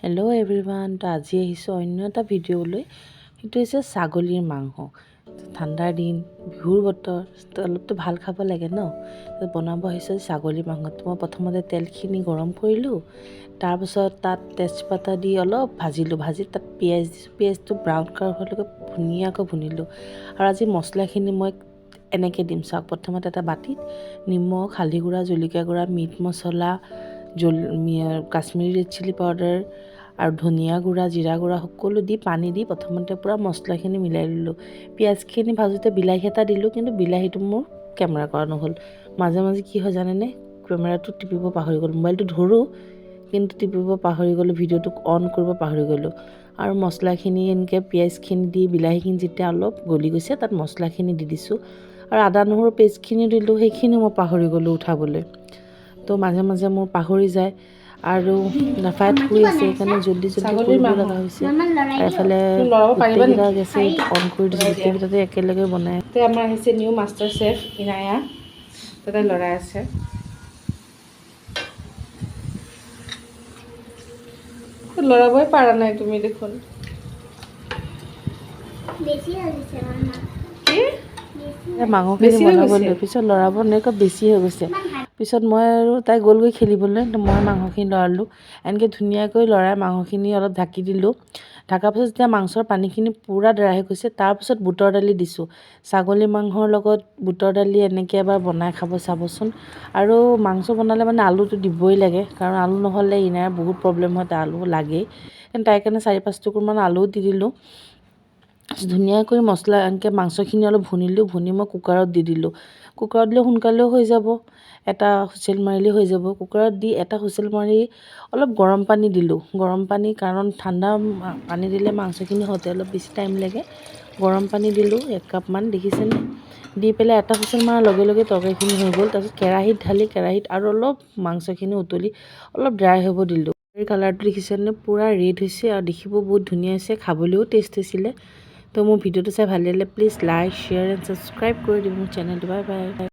Hello' everyone, তো আজি আহিছোঁ অন্য এটা ভিডিঅ'লৈ। সেইটো হৈছে ছাগলীৰ মাংস। ঠাণ্ডাৰ দিন, বিহুৰ বতৰ, তো অলপতো ভাল খাব লাগে ন। তো বনাব আহিছোঁ ছাগলীৰ মাংসটো। মই প্ৰথমতে তেলখিনি গৰম কৰিলোঁ, তাৰপিছত তাত তেজপাতা দি অলপ ভাজিলোঁ। ভাজি তাত পিঁয়াজ দিছোঁ। পিঁয়াজটো ব্ৰাউন কালাৰ হোৱালৈকে ধুনীয়াকৈ ভুনিলোঁ। আৰু আজি মছলাখিনি মই এনেকৈ দিম চাওক। প্ৰথমতে এটা বাতিত নিমখ, হালধি গুড়া, জলকীয়া গুড়া, মিট মছলা, কাশ্মীৰী ৰেড চিলি পাউডাৰ আৰু ধনিয়া গুড়া, জিৰা গুড়া সকলো দি পানী দি প্ৰথমতে পূৰা মছলাখিনি মিলাই ল'লোঁ। পিঁয়াজখিনি ভাজোঁতে বিলাহী এটা দিলোঁ, কিন্তু বিলাহীটো মোৰ কেমেৰা কৰা নহ'ল। মাজে মাজে কি হয় জানেনে, কেমেৰাটো টিপিব পাহৰি গ'লোঁ। মোবাইলটো ধৰোঁ কিন্তু টিপিব পাহৰি গ'লোঁ, ভিডিঅ'টো অন কৰিব পাহৰি গ'লোঁ। আৰু মছলাখিনি এনেকৈ পিঁয়াজখিনি দি বিলাহীখিনি যেতিয়া অলপ গলি গৈছে, তাত মছলাখিনি দি দিছোঁ। আৰু আদা নহৰু পেষ্টখিনি দিলোঁ, সেইখিনিও মই পাহৰি গ'লোঁ উঠাবলৈ। তো মাজে মাজে মোৰ পাহৰি যায় আৰু নাফায়াত শুই আছে, সেইকাৰণে জল্দি কৰিব লগা হৈছে। আৰু এফালে গোটেইকেইটা গেছে অন কৰি দিছোঁ, গোটেইকেইটাতে একেলগে বনাই। তাতে আমাৰ আহিছে নিউ মাষ্টাৰ চেফ ইনায়া, তাতে লৰাই আছে। লৰাবই পাৰা নাই তুমি দেখোন। মাংসখিনি বনাবলৈ পিছত লৰাব এনেকৈ বেছি হৈ গৈছে। পিছত মই আৰু তাই গ'লগৈ খেলিবলৈ, মই মাংসখিনি লৰালোঁ। এনেকৈ ধুনীয়াকৈ লৰাই মাংসখিনি অলপ ঢাকি দিলোঁ। ঢাকাৰ পিছত যেতিয়া মাংসৰ পানীখিনি পূৰা ড্ৰাই হৈ গৈছে, তাৰপিছত বুটৰ দালি দিছোঁ। ছাগলী মাংসৰ লগত বুটৰ দালি এনেকৈ এবাৰ বনাই খাব চাবচোন। আৰু মাংস বনালে মানে আলুটো দিবই লাগে, কাৰণ আলু নহ'লে ইনাৰ বহুত প্ৰব্লেম হয়, তাই আলু লাগেই। তাইৰ কাৰণে 4-5 টুকুৰমান আলুও দি দিলোঁ। ধুনীয়াকৈ মছলা এনেকৈ মাংসখিনি অলপ ভুনিলোঁ, ভুনি মই কুকাৰত দি দিলোঁ। কুকাৰত দিলে সোনকালেও হৈ যাব, এটা হুইচেল মাৰিলেই হৈ যাব। কুকাৰত দি এটা হুইচেল মাৰি অলপ গৰম পানী দিলোঁ। গৰম পানী, কাৰণ ঠাণ্ডা পানী দিলে মাংসখিনি হওঁতে অলপ বেছি টাইম লাগে। গৰম পানী দিলোঁ 1 কাপমান, দেখিছেনে? দি পেলাই এটা হুইচেল মৰাৰ লগে লগে তৰকাৰীখিনি হৈ গ'ল। তাৰপিছত কেৰাহীত ঢালি কেৰাহীত আৰু অলপ মাংসখিনি উতলি অলপ ড্ৰাই হ'ব দিলোঁ। এই কালাৰটো দেখিছেনে, পূৰা ৰেড হৈছে আৰু দেখিব বহুত ধুনীয়া হৈছে, খাবলৈও টেষ্ট হৈছিলে। তো মোৰ ভিডিঅ'টো চাই ভাল লাগিলে please like, share and subscribe কৰি দিব মোৰ চেনেলটো। Bye bye.